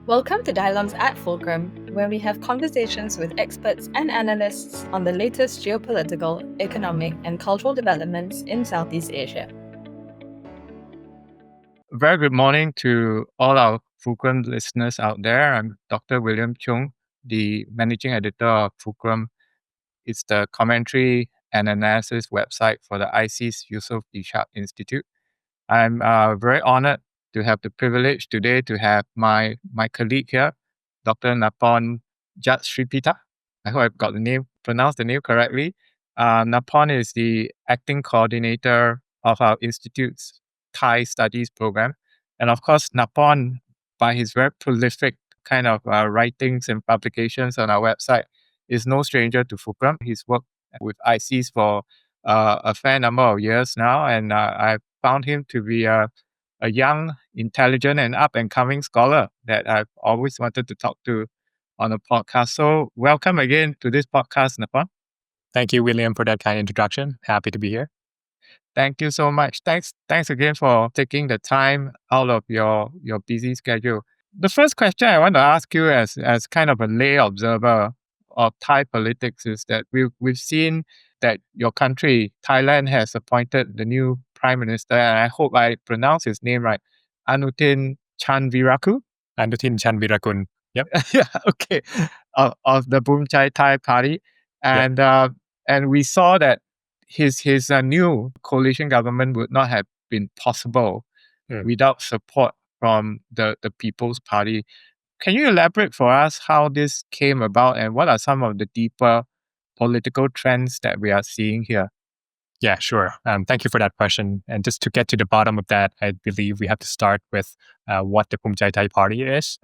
Welcome to Dialogues at Fulcrum, where we have conversations with experts and analysts on the latest geopolitical, economic, and cultural developments in Southeast Asia. Very good morning to all our Fulcrum listeners out there. I'm Dr. William Choong, the managing editor of Fulcrum. It's the commentary and analysis website for the ISEAS Yusof Ishak Institute. I'm very honored to have the privilege today to have my colleague here, Dr. Napon Jatusripitak. I hope I've got pronounced the name correctly. Napon is the acting coordinator of our institute's Thai Studies Programme. And of course, Napon, by his very prolific kind of writings and publications on our website, is no stranger to Fulcrum. He's worked with ISEAS for a fair number of years now, and I've found him to be a young, intelligent, and up-and-coming scholar that I've always wanted to talk to on a podcast. So welcome again to this podcast, Napon. Thank you, William, for that kind introduction. Happy to be here. Thank you so much. Thanks again for taking the time out of your busy schedule. The first question I want to ask you as kind of a lay observer of Thai politics is that we've seen that your country, Thailand, has appointed the new Prime Minister, and I hope I pronounce his name right, Anutin Charnvirakul. Anutin Charnvirakul. Yep. Yeah, okay. Of the Bhumjaithai Party. And and we saw that his new coalition government would not have been possible without support from the People's Party. Can you elaborate for us how this came about and what are some of the deeper political trends that we are seeing here? Yeah, sure. Thank you for that question. And just to get to the bottom of that, I believe we have to start with what the Bhumjaithai Party is.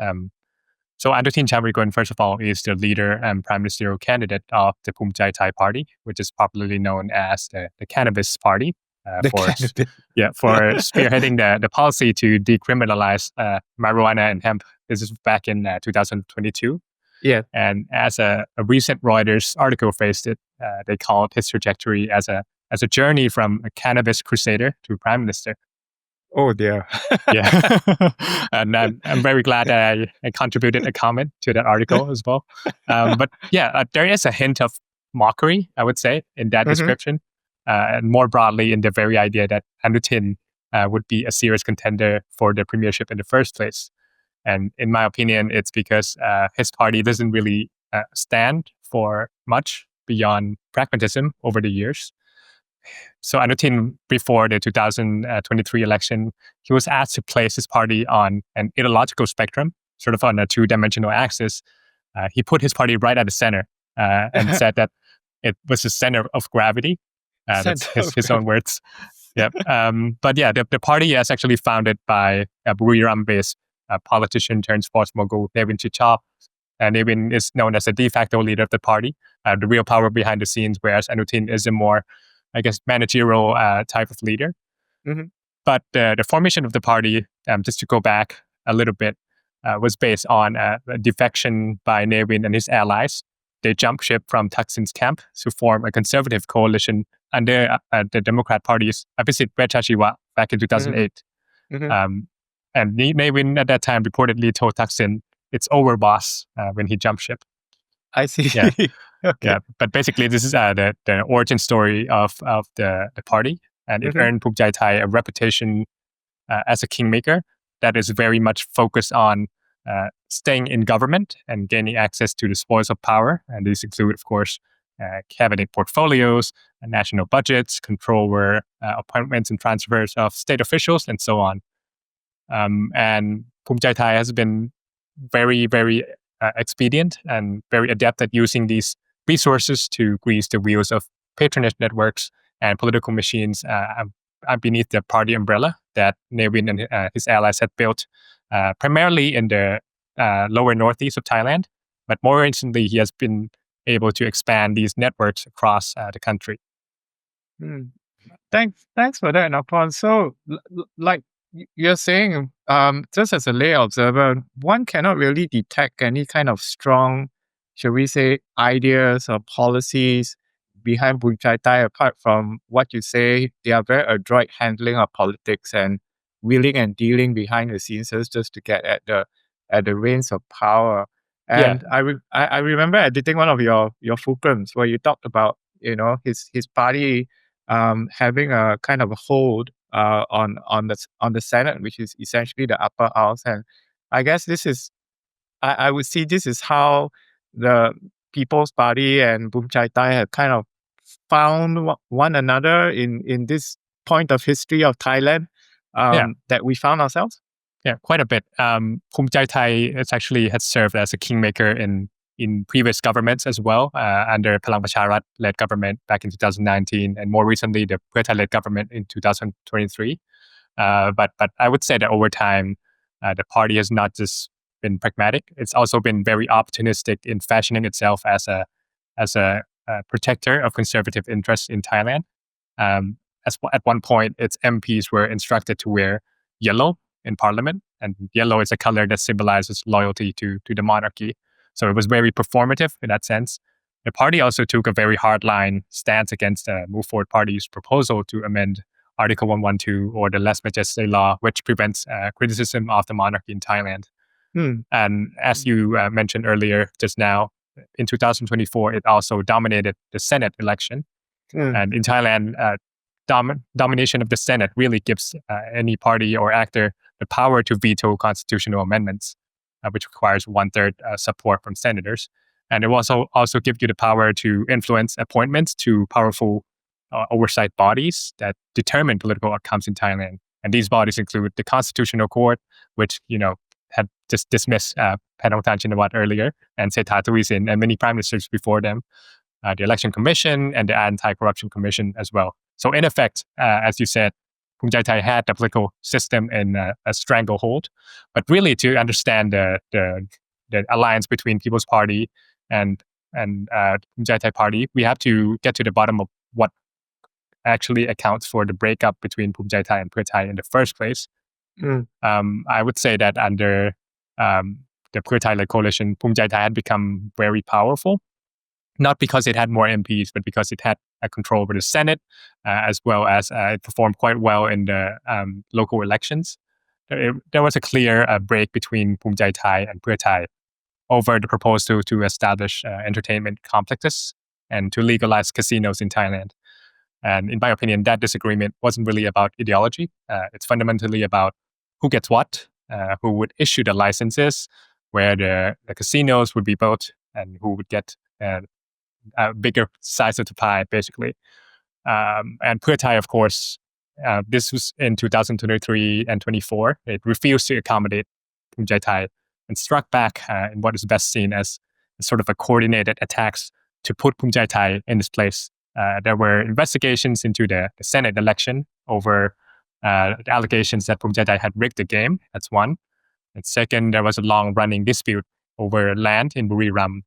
So Anutin Charnvirakul, first of all, is the leader and prime ministerial candidate of the Bhumjaithai Party, which is popularly known as the Cannabis Party. For spearheading the policy to decriminalize marijuana and hemp. This is back in 2022. Yeah. And as a recent Reuters article phrased it, they called his trajectory as a journey from a cannabis crusader to prime minister. Oh dear. Yeah. And I'm very glad that I contributed a comment to that article as well. But yeah, there is a hint of mockery, I would say, in that description. And more broadly in the very idea that Anutin would be a serious contender for the premiership in the first place. And in my opinion, it's because his party doesn't really stand for much beyond pragmatism over the years. So Anutin, before the 2023 election, he was asked to place his party on an ideological spectrum, sort of on a two-dimensional axis. He put his party right at the center and said that it was the center of gravity. That's his own words. Yep. But yeah, the party is actually founded by a Buriram-based politician turned sports mogul, Navin Chichop. And Navin is known as the de facto leader of the party, the real power behind the scenes, whereas Anutin is a more, I guess, managerial type of leader. Mm-hmm. But the formation of the party, just to go back a little bit, was based on a defection by Navin and his allies. They jumped ship from Thaksin's camp to form a conservative coalition under the Democrat Party's Abhisit Vejjajiva back in 2008. Mm-hmm. And Navin at that time reportedly told Thaksin, it's over, boss, when he jumped ship. I see. Yeah. Okay. Yeah. But basically, this is the origin story of the party. And it earned Bhumjaithai a reputation as a kingmaker that is very much focused on staying in government and gaining access to the spoils of power. And these include, of course, cabinet portfolios, national budgets, control over appointments and transfers of state officials, and so on. And Bhumjaithai has been very, very expedient and very adept at using these resources to grease the wheels of patronage networks and political machines beneath the party umbrella that Navin and his allies had built, primarily in the lower northeast of Thailand. But more recently, he has been able to expand these networks across the country. Thanks for that, Napon. So, like you're saying, just as a lay observer, one cannot really detect any kind of strong, shall we say, ideas or policies behind Bhumjaithai, apart from what you say, they are very adroit handling of politics and wheeling and dealing behind the scenes just to get at at the reins of power. And I remember editing one of your fulcrums where you talked about his party having a kind of a hold on the Senate, which is essentially the upper house. And I guess I would see this is how the People's Party and Bhumjaithai have kind of found one another in this point of history of Thailand that we found ourselves. Yeah, quite a bit. Bhumjaithai had served as a kingmaker in previous governments as well, under Palang Pracharat-led government back in 2019, and more recently the Pheu Thai-led government in 2023. But I would say that over time, the party has not just been pragmatic; it's also been very opportunistic in fashioning itself as a protector of conservative interests in Thailand. At one point, its MPs were instructed to wear yellow in parliament, and yellow is a color that symbolizes loyalty to the monarchy. So it was very performative in that sense. The party also took a very hardline stance against the Move Forward Party's proposal to amend Article 112 or the Lèse Majesté law, which prevents criticism of the monarchy in Thailand. And as you mentioned earlier just now, in 2024, it also dominated the Senate election. And in Thailand, domination of the Senate really gives any party or actor the power to veto constitutional amendments, which requires 1/3 support from senators. And it will also give you the power to influence appointments to powerful oversight bodies that determine political outcomes in Thailand. And these bodies include the Constitutional Court, which had just dismissed Paetongtarn Shinawatra earlier, and Sethar Thavisin and many prime ministers before them, the Election Commission and the Anti-Corruption Commission as well. So in effect, as you said, Bhumjaithai had the political system in a stranglehold. But really, to understand the alliance between People's Party and Bhumjaithai Party, we have to get to the bottom of what actually accounts for the breakup between Bhumjaithai and Pheu Thai in the first place. I would say that under the Pheu Thai-led coalition, Bhumjaithai had become very powerful, not because it had more MPs, but because it had a control over the Senate, as well as it performed quite well in the local elections. There was a clear break between Bhumjaithai and Pheu Thai over the proposal to establish entertainment complexes and to legalize casinos in Thailand. And in my opinion, that disagreement wasn't really about ideology. It's fundamentally about who gets what, who would issue the licenses, where the casinos would be built, and who would get a bigger size of the pie, basically. And Pheu Thai, of course, this was in 2023 and 24. It refused to accommodate Bhumjaithai and struck back in what is best seen as sort of a coordinated attacks to put Bhumjaithai in this place. There were investigations into the Senate election over the allegations that Bhumjaithai had rigged the game. That's one. And second, there was a long-running dispute over land in Buriram,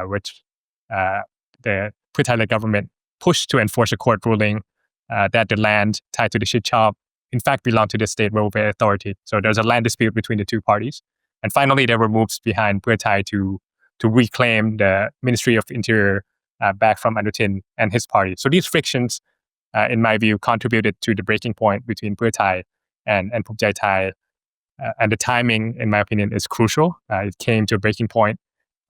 which the Pheu Thai-led government pushed to enforce a court ruling that the land tied to the Shitchop in fact belonged to the State Railway Authority. So there's a land dispute between the two parties. And finally, there were moves behind Pheu Thai to reclaim the Ministry of Interior back from Anutin and his party. So these frictions, in my view, contributed to the breaking point between Pheu Thai and Bhumjaithai. And the timing, in my opinion, is crucial. It came to a breaking point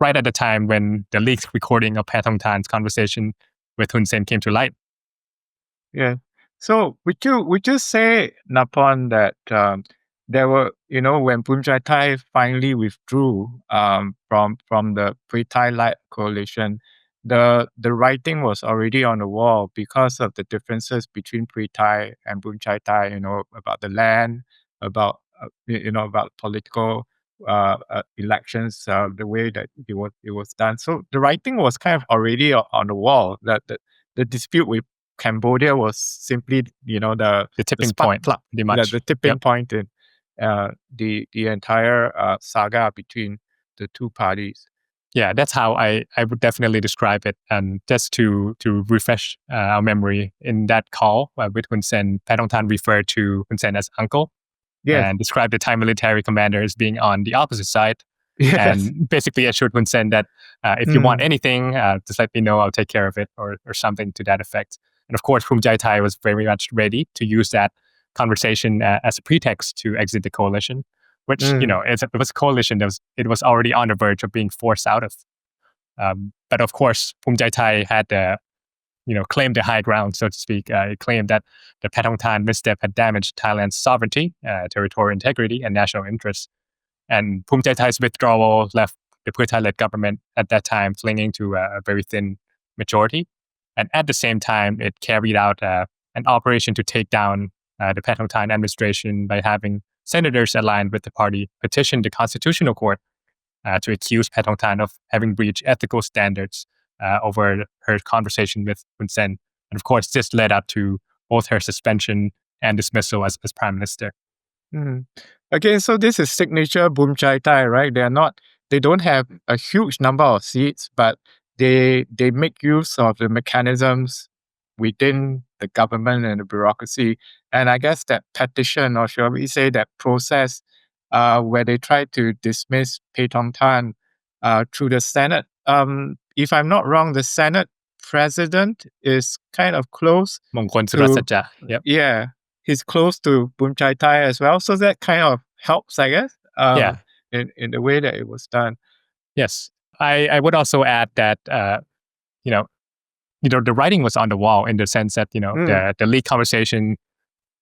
right at the time when the leaked recording of Paetongtarn's conversation with Hun Sen came to light. Yeah. So would you say, Napon, that there were, when Bhumjaithai finally withdrew from the Pheu Thai-led coalition, the writing was already on the wall because of the differences between Pheu Thai and Bhumjaithai, about the land, about about political elections, the way that it was done. So the writing was kind of already on the wall. That the dispute with Cambodia was simply, the tipping point, pretty much. The tipping point in the entire saga between the two parties. Yeah, that's how I would definitely describe it. And just to refresh our memory, in that call with Hun Sen, Paetongtarn referred to Hun Sen as uncle. Yes. And described the Thai military commander as being on the opposite side. Yes. And basically assured Hun Sen that if you want anything, just let me know, I'll take care of it, or something to that effect. And of course, Bhumjaithai was very much ready to use that conversation as a pretext to exit the coalition. which it was a coalition that was already on the verge of being forced out of. But of course, Bhumjaithai had claimed the high ground, so to speak. It claimed that the Pathongtan misstep had damaged Thailand's sovereignty, territorial integrity, and national interests. And Bhumjaithai's withdrawal left the Pheu Thai-led government at that time clinging to a very thin majority. And at the same time, it carried out an operation to take down the Pathongtan administration by having senators aligned with the party petition the Constitutional Court to accuse Pathongtan of having breached ethical standards over her conversation with Hun Sen. And of course, this led up to both her suspension and dismissal as Prime Minister. Mm. Again, so this is signature Bhumjaithai, right? They don't have a huge number of seats, but they make use of the mechanisms within the government and the bureaucracy. And I guess that petition, or shall we say that process, where they try to dismiss Pathongtan through the Senate. If I'm not wrong, the Senate president is kind of close. Mongkol Surasaja. Yep. Yeah, he's close to Bhumjaithai as well. So that kind of helps, I guess, in the way that it was done. Yes. I would also add that, the writing was on the wall in the sense that, the leak conversation,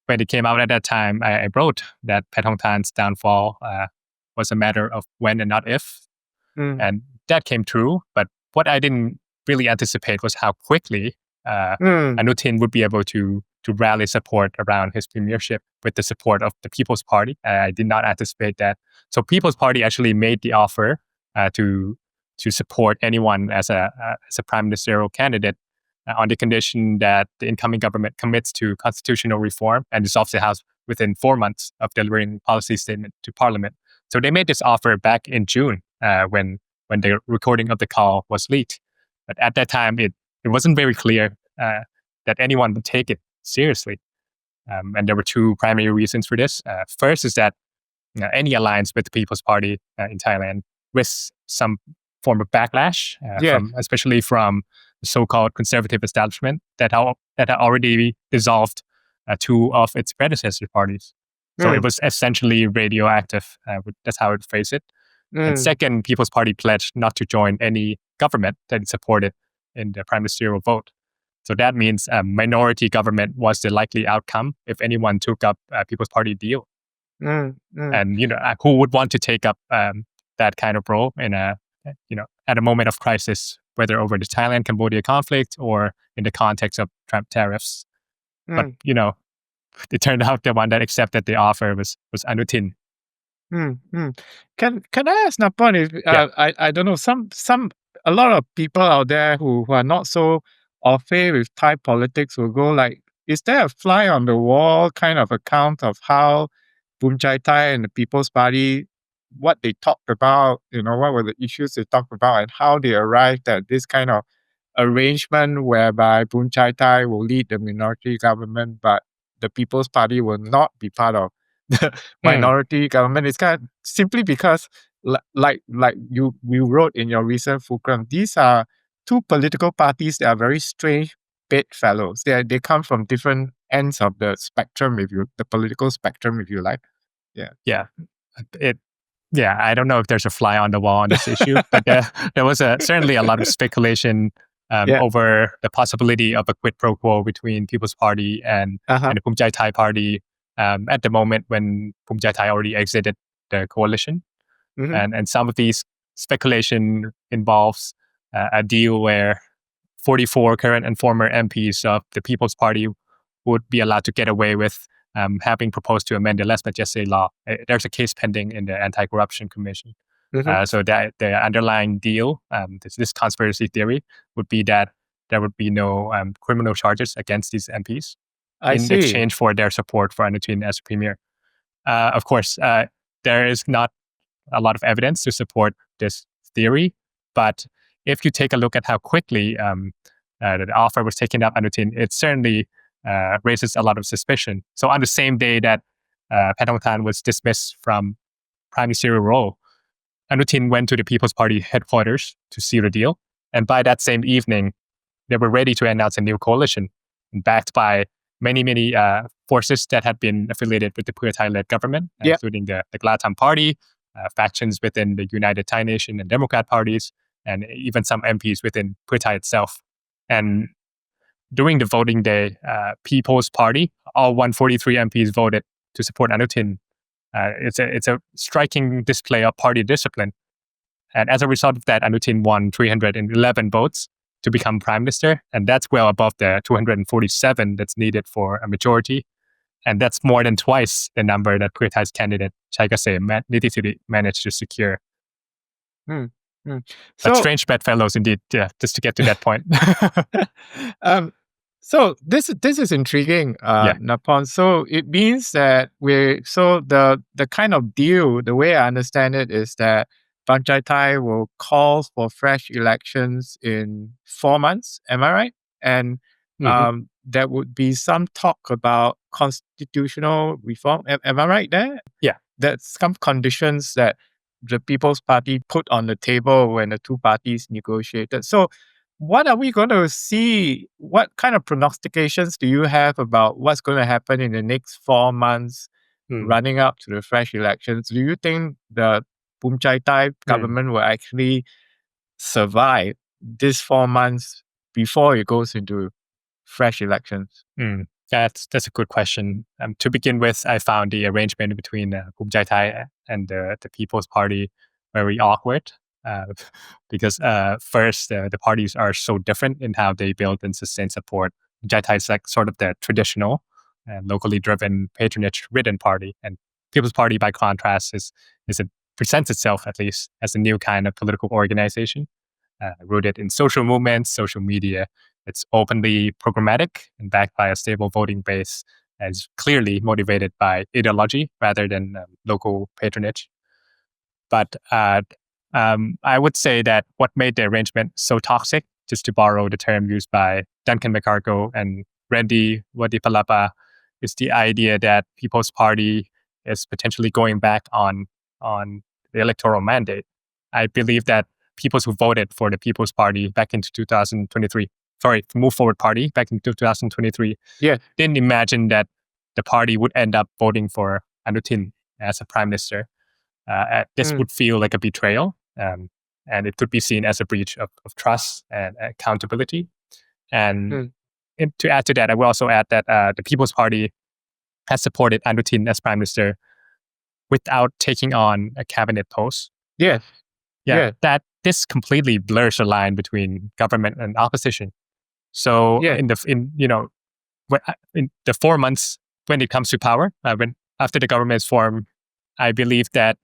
when it came out at that time, I wrote that Pathongtan's downfall was a matter of when and not if. And that came true. But what I didn't really anticipate was how quickly Anutin would be able to rally support around his premiership with the support of the People's Party. I did not anticipate that. So People's Party actually made the offer to support anyone as a prime ministerial candidate on the condition that the incoming government commits to constitutional reform and dissolves the House within 4 months of delivering policy statement to Parliament. So they made this offer back in June when the recording of the call was leaked. But at that time, it wasn't very clear that anyone would take it seriously. And there were two primary reasons for this. First is that any alliance with the People's Party in Thailand risks some form of backlash, especially from the so-called conservative establishment that had already dissolved two of its predecessor parties. So it was essentially radioactive. That's how I would phrase it. And second, People's Party pledged not to join any government that it supported in the prime ministerial vote. So that means a minority government was the likely outcome if anyone took up a People's Party deal. And who would want to take up that kind of role in at a moment of crisis, whether over the Thailand-Cambodia conflict or in the context of Trump tariffs. But it turned out the one that accepted the offer was Anutin. Can I ask Napon if I don't know, a lot of people out there who are not so au fait with Thai politics will go like, is there a fly on the wall kind of account of how Bhumjaithai and the People's Party, what they talked about, what were the issues they talked about, and how they arrived at this kind of arrangement whereby Bhumjaithai will lead the minority government, but the People's Party will not be part of the minority government? It's kind of simply because, like you wrote in your recent Fulcrum, these are two political parties that are very strange bedfellows. They come from different ends of the spectrum, the political spectrum, if you like. I don't know if there's a fly on the wall on this issue, but there was certainly a lot of speculation over the possibility of a quid pro quo between People's Party and the Bhumjaithai Party at the moment when Bhumjaithai already exited the coalition. And some of these speculation involves a deal where 44 current and former MPs of the People's Party would be allowed to get away with having proposed to amend the Last But Yesterday law. There's a case pending in the Anti-Corruption Commission. So that the underlying deal, this conspiracy theory, would be that there would be no criminal charges against these MPs in exchange for their support for Anutin as premier. Of course, there is not a lot of evidence to support this theory, but if you take a look at how quickly the offer was taken up Anutin, it certainly raises a lot of suspicion. So on the same day that Pathongtan was dismissed from prime ministerial role, Anutin went to the People's Party headquarters to seal the deal. And by that same evening, they were ready to announce a new coalition backed by many forces that had been affiliated with the Pheu Thai-led government, including the Glatam Party, factions within the United Thai Nation and Democrat parties, and even some MPs within Pheu Thai itself. And during the voting day, People's Party, all 143 MPs voted to support Anutin. It's a striking display of party discipline. And as a result of that, Anutin won 311 votes to become prime minister. And that's well above the 247 that's needed for a majority. And that's more than twice the number that Pheu Thai's candidate, Chai Kasem Nitithiri, managed to secure. Mm, mm. But strange bedfellows indeed, just to get to that point. So this is intriguing, Napon. So it means that the kind of deal, the way I understand it, is that Bhumjaithai will call for fresh elections in 4 months. Am I right? And there would be some talk about constitutional reform. Am I right there? Yeah. There's some conditions that the People's Party put on the table when the two parties negotiated. So what are we going to see? What kind of prognostications do you have about what's going to happen in the next 4 months running up to the fresh elections? Do you think the Bhumjaithai government will actually survive this 4 months before it goes into fresh elections? That's a good question. To begin with, I found the arrangement between Bhumjaithai and the People's Party very awkward. Because first, the parties are so different in how they build and sustain support. Bhumjaithai is like sort of the traditional, locally driven, patronage-ridden party, and People's Party, by contrast, presents itself at least as a new kind of political organization, rooted in social movements, social media. It's openly programmatic and backed by a stable voting base, and is clearly motivated by ideology rather than local patronage. But I would say that what made the arrangement so toxic, just to borrow the term used by Duncan McCargo and Randy Wadipalapa, is the idea that People's Party is potentially going back on the electoral mandate. I believe that people who voted for the People's Party back into 2023, Move Forward Party back in 2023, didn't imagine that the party would end up voting for Anutin as a prime minister. This would feel like a betrayal, and it could be seen as a breach of trust and accountability. And to add to that, I will also add that the People's Party has supported Anutin as prime minister without taking on a cabinet post. That this completely blurs the line between government and opposition. So in the 4 months when it comes to power, after the government is formed, I believe that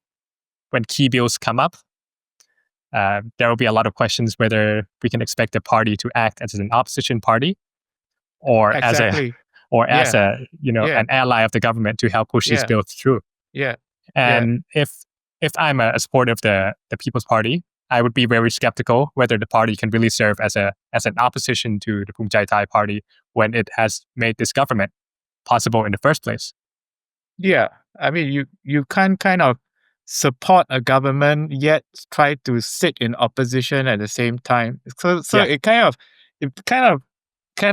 when key bills come up, there will be a lot of questions whether we can expect the party to act as an opposition party or as an ally of the government to help push these bills through. If I'm a supporter of the People's Party, I would be very skeptical whether the party can really serve as an opposition to the Bhumjaithai Party when it has made this government possible in the first place. Yeah, I mean, you can't kind of support a government yet try to sit in opposition at the same time. So it kind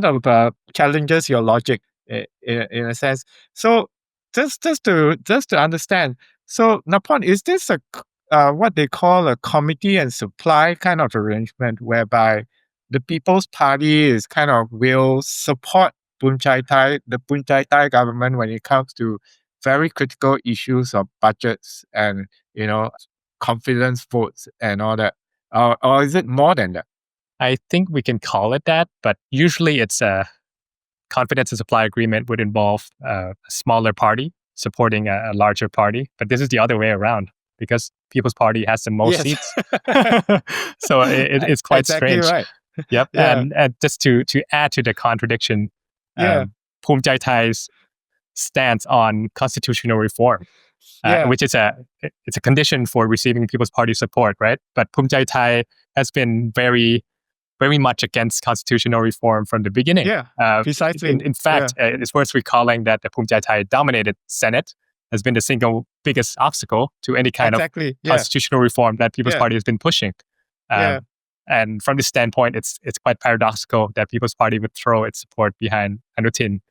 of challenges your logic in a sense. So just to understand. So Napon, is this what they call a committee and supply kind of arrangement whereby the People's Party will support the Bhumjaithai government when it comes to very critical issues of budgets and confidence votes and all that, or is it more than that? I think we can call it that, but usually it's a confidence and supply agreement would involve a smaller party supporting a larger party, but this is the other way around because People's Party has the most seats, so it's quite exactly strange. Right. Yep, and just to add to the contradiction, Bhumjaithai's stance on constitutional reform, which is it's a condition for receiving People's Party support, right? But Bhumjaithai has been very, very much against constitutional reform from the beginning. Precisely. In fact, it's worth recalling that the Bhumjaithai dominated Senate has been the single biggest obstacle to any kind of constitutional reform that People's Party has been pushing. And from this standpoint, it's quite paradoxical that People's Party would throw its support behind Anutin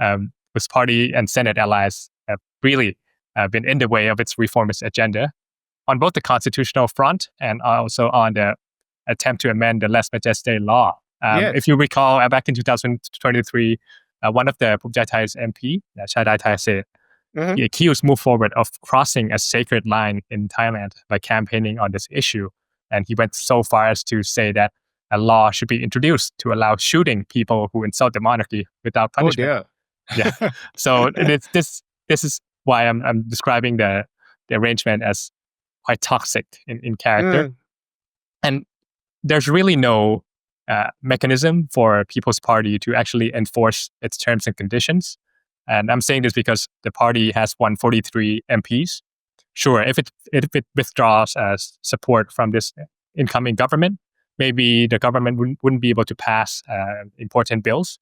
whose party and Senate allies have really been in the way of its reformist agenda on both the constitutional front and also on the attempt to amend the Lèse Majesté law. If you recall, back in 2023, one of the Bhumjaithai's MP, Chadai Thai, he accused Move Forward of crossing a sacred line in Thailand by campaigning on this issue. And he went so far as to say that a law should be introduced to allow shooting people who insult the monarchy without punishment. Yeah. So this is why I'm describing the arrangement as quite toxic in character. And there's really no mechanism for People's Party to actually enforce its terms and conditions. And I'm saying this because the party has 143 MPs. Sure, if it withdraws support from this incoming government, maybe the government wouldn't be able to pass important bills.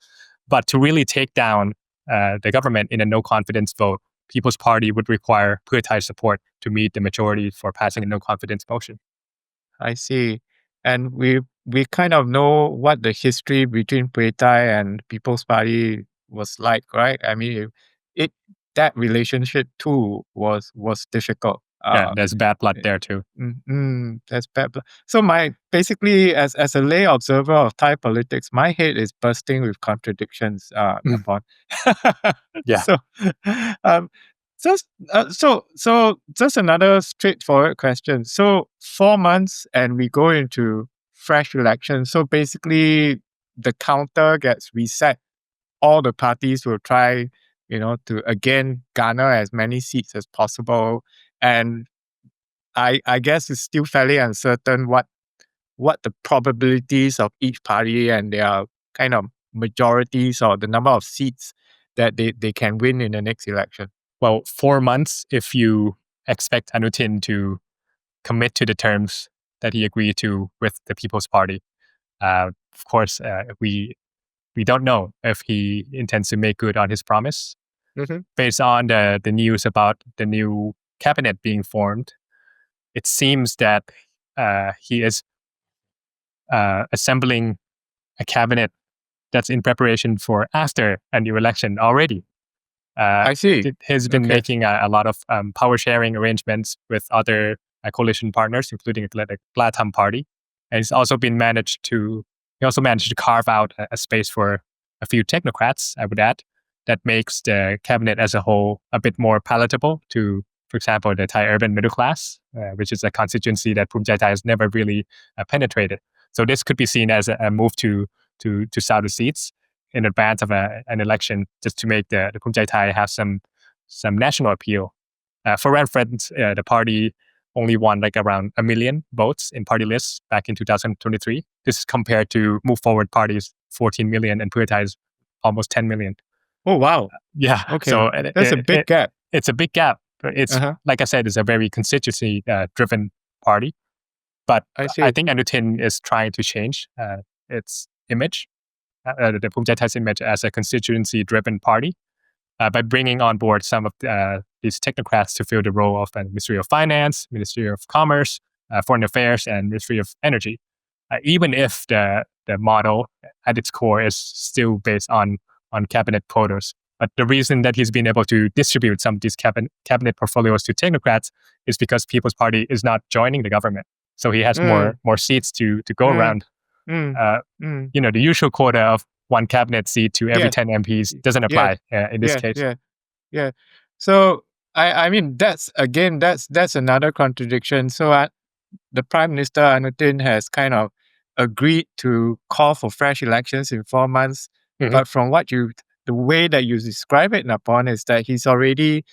But to really take down the government in a no confidence vote, People's Party would require Pheu Thai support to meet the majority for passing a no confidence motion. I see. And we kind of know what the history between Pheu Thai and People's Party was like, right? I mean, that relationship too was difficult. There's bad blood there too. That's bad blood. So basically, as a lay observer of Thai politics, my head is bursting with contradictions. Napon. Yeah. So just another straightforward question. So 4 months and we go into fresh elections. So basically, the counter gets reset. All the parties will try, to again garner as many seats as possible. And I guess it's still fairly uncertain what the probabilities of each party and their kind of majorities or the number of seats that they can win in the next election. Well, 4 months if you expect Anutin to commit to the terms that he agreed to with the People's Party. Of course, we don't know if he intends to make good on his promise. Based on the news about the new cabinet being formed, it seems that he is assembling a cabinet that's in preparation for after a new election already. I see. He's been making a lot of power sharing arrangements with other coalition partners, including the Platham Party. And he's also managed to carve out a space for a few technocrats, I would add, that makes the cabinet as a whole a bit more palatable to, for example, the Thai urban middle class, which is a constituency that Bhumjaithai has never really penetrated. So this could be seen as a move to sow the seeds in advance of an election, just to make the Bhumjaithai have some national appeal. For reference, the party only won around 1 million votes in party lists back in 2023. This is compared to Move Forward Party's 14 million and Pheu Thai's almost 10 million. Oh, wow. Yeah. Okay. So that's a big gap. It's a big gap. It's like I said, it's a very constituency driven party. But I think Anutin is trying to change its image, the Bhumjaithai's image as a constituency driven party, by bringing on board some of these technocrats to fill the role of Ministry of Finance, Ministry of Commerce, Foreign Affairs, and Ministry of Energy. Even if the model at its core is still based on cabinet quotas. But the reason that he's been able to distribute some of these cabinet portfolios to technocrats is because People's Party is not joining the government. So he has more seats to go around. The usual quota of 1 cabinet seat to every 10 MPs doesn't apply in this case. Yeah. So I mean that's another contradiction. So the Prime Minister Anutin has kind of agreed to call for fresh elections in 4 months. But from the way that you describe it, Napon, is that he's already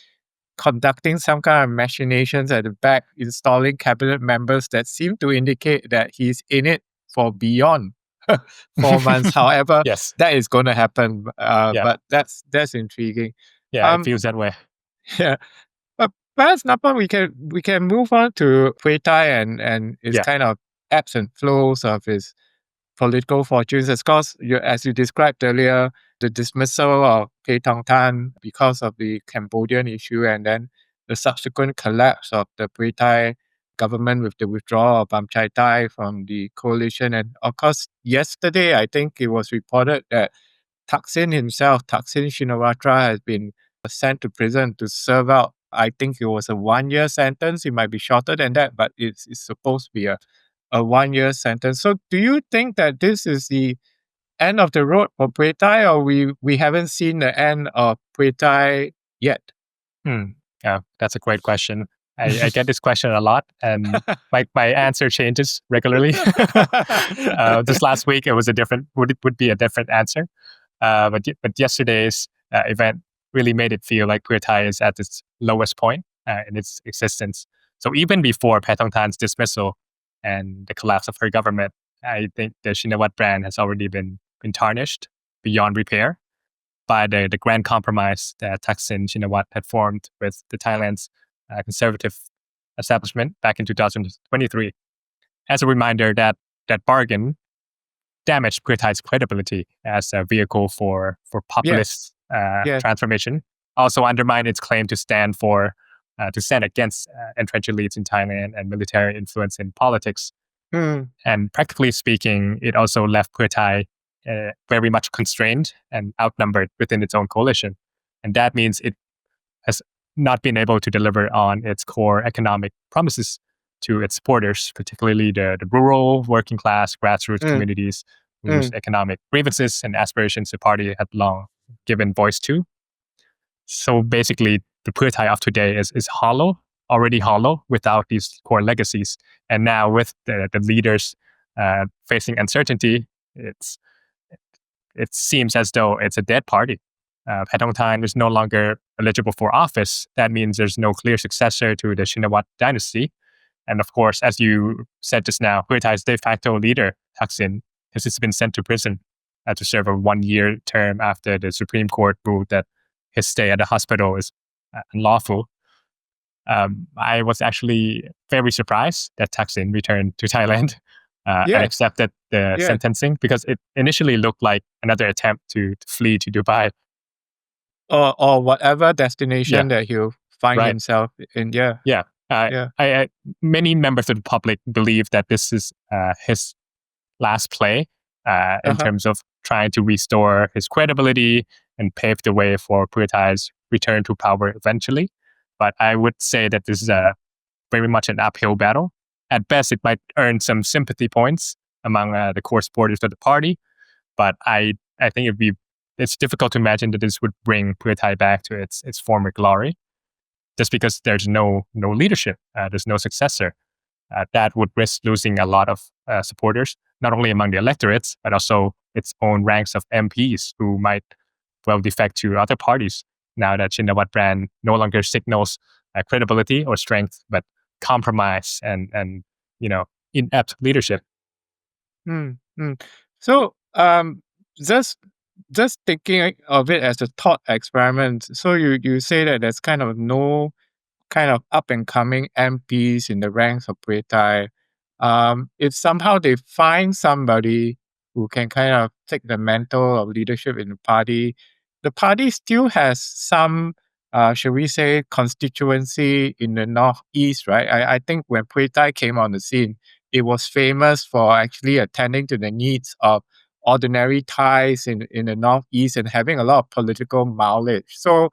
conducting some kind of machinations at the back, installing cabinet members that seem to indicate that he's in it for beyond 4 months. However, that is going to happen. But that's intriguing. Yeah, it feels that way. Yeah. But perhaps, Napon, we can move on to Pheu Thai and its kind of ebbs and flows of his political fortunes. Of course, as you described earlier, the dismissal of Phay Thong Tan because of the Cambodian issue, and then the subsequent collapse of the Pheu Thai government with the withdrawal of Bhumjaithai from the coalition. And of course, yesterday, I think it was reported that Thaksin himself, Thaksin Shinawatra, has been sent to prison to serve out. I think it was a 1-year sentence. It might be shorter than that, but it's supposed to be a 1-year sentence. So do you think that this is the end of the road for Pheu Thai, or we haven't seen the end of Pheu Thai yet? Yeah, that's a great question. I get this question a lot, and my answer changes regularly. This last week, it was would be a different answer. But yesterday's event really made it feel like Pheu Thai is at its lowest point in its existence. So even before Paetongtarn's dismissal and the collapse of her government, I think the Shinawat brand has already been tarnished beyond repair by the grand compromise that Thaksin Shinawat had formed with the Thailand's conservative establishment back in 2023. As a reminder, that bargain damaged Pheu Thai's credibility as a vehicle for populist transformation. Also undermined its claim to stand against entrenched elites in Thailand and military influence in politics. And practically speaking, it also left Pheu Thai very much constrained and outnumbered within its own coalition. And that means it has not been able to deliver on its core economic promises to its supporters, particularly the rural, working class, grassroots communities whose economic grievances and aspirations the party had long given voice to. So basically, the Pheu Thai of today is already hollow without these core legacies. And now with the leaders facing uncertainty, it seems as though it's a dead party. Paetongtarn is no longer eligible for office. That means there's no clear successor to the Shinawat dynasty. And of course, as you said just now, Pheu Thai's de facto leader, Thaksin, has just been sent to prison to serve a 1-year term after the Supreme Court ruled that his stay at the hospital is unlawful. I was actually very surprised that Thaksin returned to Thailand and accepted the sentencing, because it initially looked like another attempt to flee to Dubai. Or whatever destination that he'll find himself in. Many members of the public believe that this is his last play in terms of trying to restore his credibility and pave the way for Pheu Thai's return to power eventually. But I would say that this is very much an uphill battle. At best, it might earn some sympathy points among the core supporters of the party, but I think it's difficult to imagine that this would bring Pheu Thai back to its former glory, just because there's no leadership, there's no successor. That would risk losing a lot of supporters, not only among the electorates, but also its own ranks of MPs who might defect to other parties now that Shinawat brand no longer signals credibility or strength, but compromise and inept leadership. So just thinking of it as a thought experiment. So you say that there's kind of no kind of up and coming MPs in the ranks of Pheu Thai. If somehow they find somebody who can kind of take the mantle of leadership in the party still has some, shall we say, constituency in the Northeast, right? I think when Pheu Thai came on the scene, it was famous for actually attending to the needs of ordinary Thais in the Northeast and having a lot of political mileage. So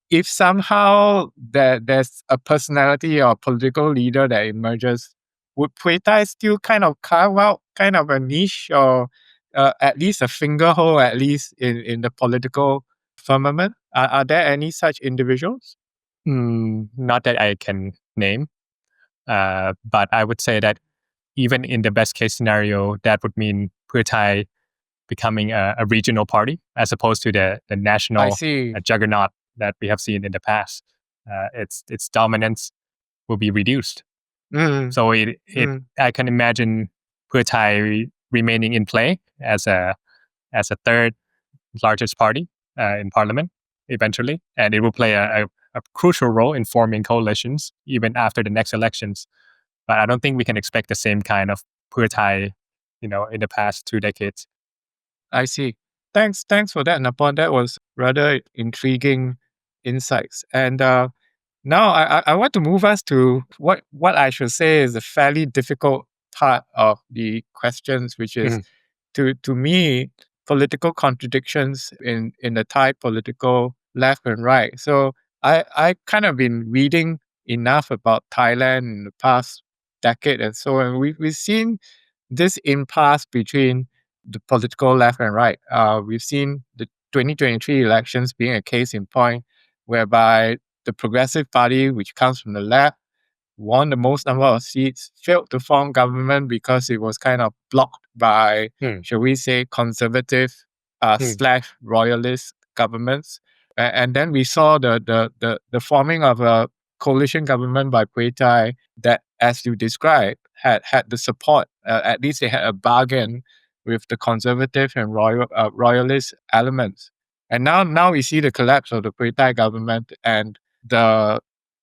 if somehow there's a personality or political leader that emerges, would Pheu Thai still kind of carve out kind of a niche or at least a finger hole, at least in the political firmament? Are there any such individuals? Not that I can name, but I would say that even in the best case scenario, that would mean Pheu Thai becoming a regional party as opposed to the national juggernaut that we have seen in the past. Its dominance will be reduced. So I can imagine Pheu Thai remaining in play as a third largest party in parliament eventually, and it will play a crucial role in forming coalitions even after the next elections. But I don't think we can expect the same kind of Pheu Thai, in the past 2 decades. I see. Thanks for that, Napon. That was rather intriguing insights. And now I want to move us to what I should say is a fairly difficult part of the questions, which is to me, political contradictions in the Thai political left and right. So I kind of been reading enough about Thailand in the past decade and so on. We've seen this impasse between the political left and right. We've seen the 2023 elections being a case in point, whereby the Progressive Party, which comes from the left, won the most number of seats, failed to form government because it was kind of blocked by, shall we say, conservative slash royalist governments. And then we saw the forming of a coalition government by Pheu Thai that, as you described, had the support. At least they had a bargain with the conservative and royalist elements. And now we see the collapse of the Pheu Thai government and the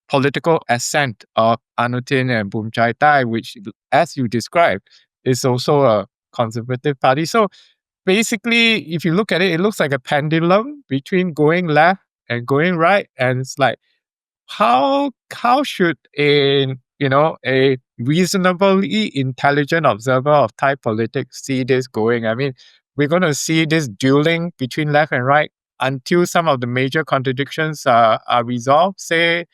political ascent of Anutin and Bhumjaithai, which, as you described, is also a conservative party. So basically, if you look at it, it looks like a pendulum between going left and going right. And it's like, how should a reasonably intelligent observer of Thai politics see this going? I mean, we're going to see this dueling between left and right until some of the major contradictions are resolved. Say,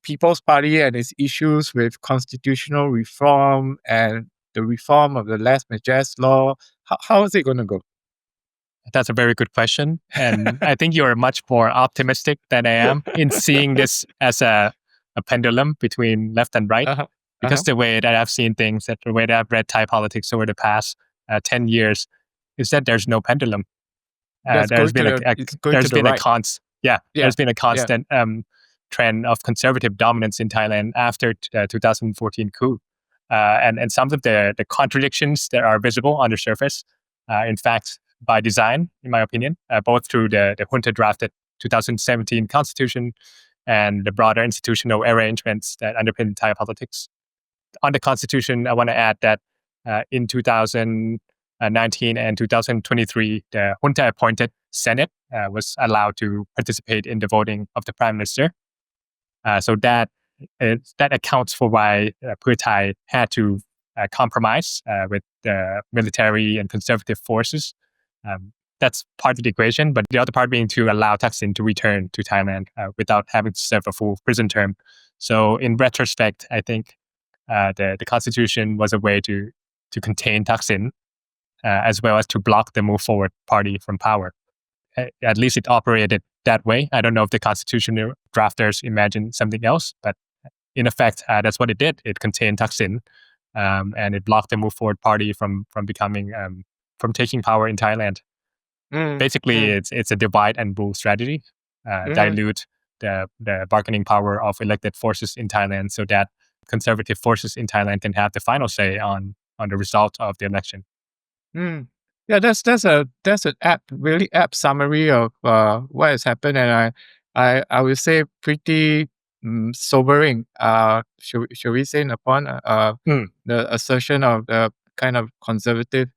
People's Party and its issues with constitutional reform and the reform of the last majest law. How is it going to go? That's a very good question. And I think you're much more optimistic than I am in seeing this as a pendulum between left and right. Because the way that I've seen things, that the way that I've read Thai politics over the past 10 years, is that there's no pendulum. There's been a constant trend of conservative dominance in Thailand after 2014 coup. And some of the contradictions that are visible on the surface, in fact, by design, in my opinion, both through the junta drafted 2017 constitution and the broader institutional arrangements that underpin Thai politics. On the constitution, I want to add that in 2019 and 2023, the junta appointed Senate was allowed to participate in the voting of the Prime Minister. So that accounts for why Pheu Thai had to compromise with the military and conservative forces. That's part of the equation, but the other part being to allow Thaksin to return to Thailand without having to serve a full prison term. So in retrospect, I think the constitution was a way to contain Thaksin as well as to block the Move Forward party from power. At least it operated that way. I don't know if the constitutional drafters imagined something else, but in effect, that's what it did. It contained Thaksin, and it blocked the Move Forward party from taking power in Thailand. Basically, it's a divide and rule strategy. Dilute the bargaining power of elected forces in Thailand so that conservative forces in Thailand can have the final say on the result of the election. Yeah, that's an really apt summary of what has happened, and I would say pretty sobering. Should we say, upon the assertion of the kind of conservative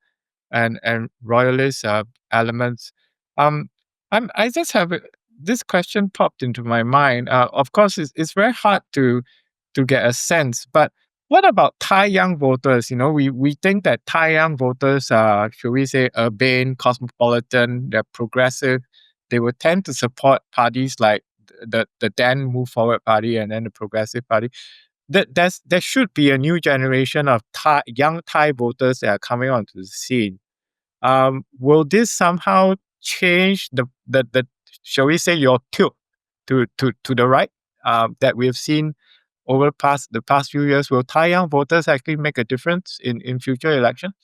and royalist elements. I just have this question popped into my mind. Of course, it's very hard to get a sense, but what about Thai young voters? We think that Thai young voters are, should we say, urbane, cosmopolitan, they're progressive. They would tend to support parties like the then Move Forward Party and then the Progressive Party. There should be a new generation of young Thai voters that are coming onto the scene. Will this somehow change the shall we say, your tilt to the right that we've seen over the past few years? Will Thai young voters actually make a difference in future elections?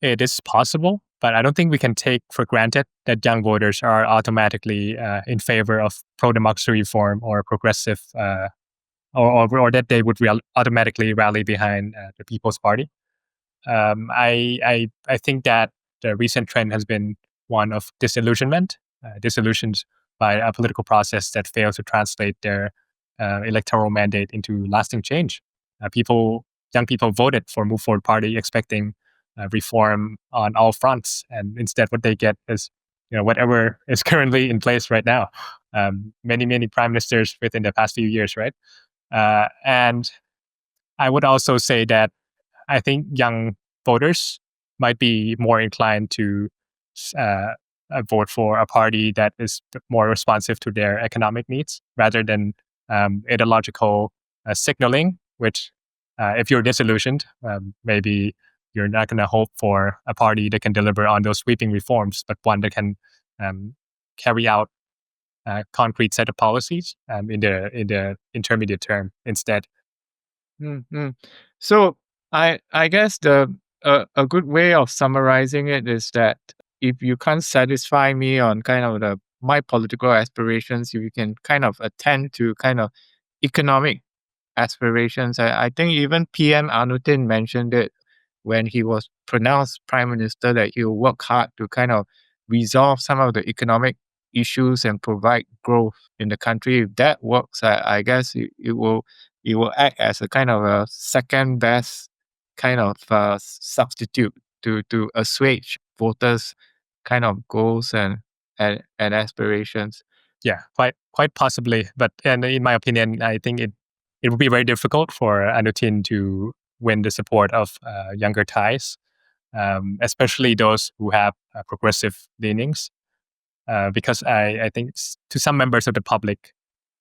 It is possible, but I don't think we can take for granted that young voters are automatically in favor of pro-democracy reform or progressive, or that they would automatically rally behind the People's Party. I think that the recent trend has been one of disillusionment, disillusioned by a political process that fails to translate their electoral mandate into lasting change. Young people voted for Move Forward Party expecting reform on all fronts, and instead what they get is whatever is currently in place right now. Many prime ministers within the past few years, right? And I would also say that I think young voters might be more inclined to vote for a party that is more responsive to their economic needs rather than ideological signaling, which if you're disillusioned, maybe you're not going to hope for a party that can deliver on those sweeping reforms, but one that can carry out concrete set of policies in the intermediate term instead. Mm-hmm. So I guess a good way of summarizing it is that if you can't satisfy me on kind of my political aspirations, if you can kind of attend to kind of economic aspirations. I think even PM Anutin mentioned it when he was pronounced Prime Minister, that he will work hard to kind of resolve some of the economic issues and provide growth in the country. If that works, I guess it will act as a kind of a second best kind of substitute to assuage voters' kind of goals and aspirations. Yeah, quite possibly. But and in my opinion, I think it would be very difficult for Anutin to win the support of younger Thais, especially those who have progressive leanings. Because I think to some members of the public,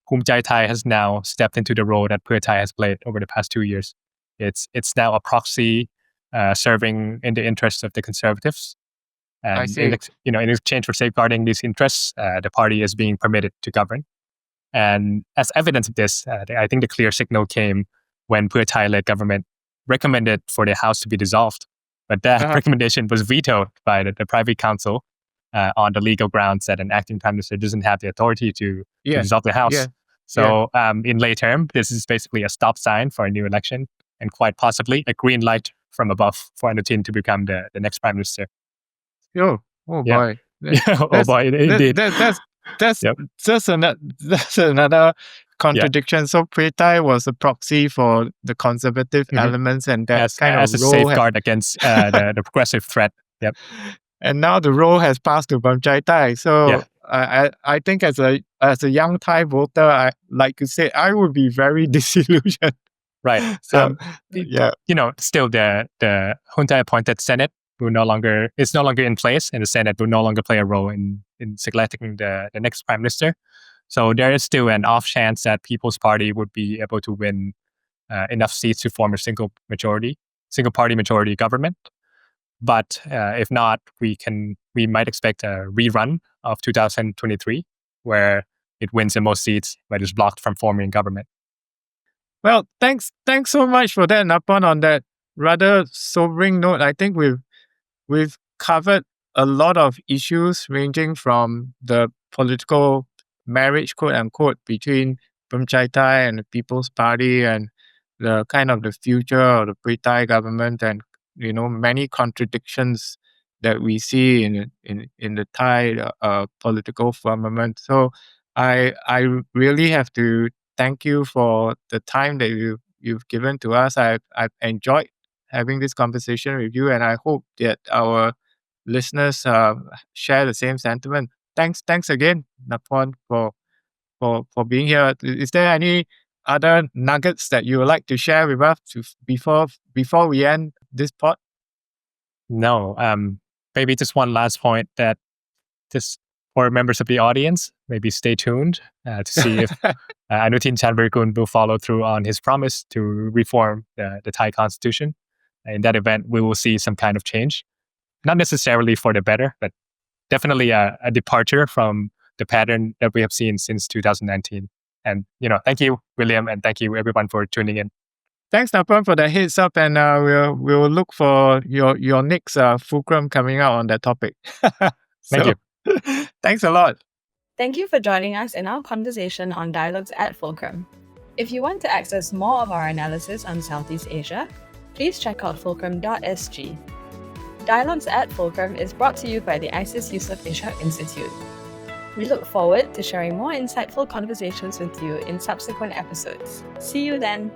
Bhumjaithai has now stepped into the role that Pheu Thai has played over the past 2 years. It's now a proxy serving in the interests of the conservatives. I And see. in exchange for safeguarding these interests, the party is being permitted to govern. And as evidence of this, I think the clear signal came when Pheu Thai-led government recommended for the House to be dissolved. But that recommendation was vetoed by the Privy Council on the legal grounds that an acting Prime Minister doesn't have the authority to dissolve the House. Yeah. So in late term, this is basically a stop sign for a new election and quite possibly a green light from above for Anutin to become the next Prime Minister. Oh Yeah. boy. Oh boy, indeed. That's Yep. that's another contradiction. So Pheu Thai was a proxy for the conservative elements, and that as kind a of role safeguard against the progressive threat. Yep. and now the role has passed to Bhumjaithai. So Yeah. I think as a young Thai voter, I like to say I would be very disillusioned. Right. So Still the junta appointed Senate is no longer in place, and the Senate will no longer play a role in selecting the next Prime Minister. So there is still an off chance that People's Party would be able to win enough seats to form a single party majority government. But if not, we might expect a rerun of 2023, where it wins the most seats but is blocked from forming government. Well, thanks so much for that, Napon. On that rather sobering note, I think we've covered a lot of issues ranging from the political marriage, quote unquote, between Bhumjaithai and the People's Party, and the kind of the future of the Pheu Thai government, and many contradictions that we see in the Thai political firmament. So I really have to thank you for the time that you've given to us. I've enjoyed having this conversation with you, and I hope that our listeners share the same sentiment. Thanks again, Napon, for being here. Is there any other nuggets that you would like to share with us before we end this pod? No, maybe just one last point that just for members of the audience, maybe stay tuned to see if Anutin Charnvirakul will follow through on his promise to reform the Thai constitution. In that event, we will see some kind of change, not necessarily for the better, but definitely a departure from the pattern that we have seen since 2019. And, thank you, William, and thank you everyone for tuning in. Thanks, Napon, for the heads up, and we'll look for your next Fulcrum coming out on that topic. Thank you. Thanks a lot. Thank you for joining us in our conversation on Dialogues at Fulcrum. If you want to access more of our analysis on Southeast Asia, please check out fulcrum.sg. Dialogues at Fulcrum is brought to you by the ISEAS Yusof Ishak Institute. We look forward to sharing more insightful conversations with you in subsequent episodes. See you then!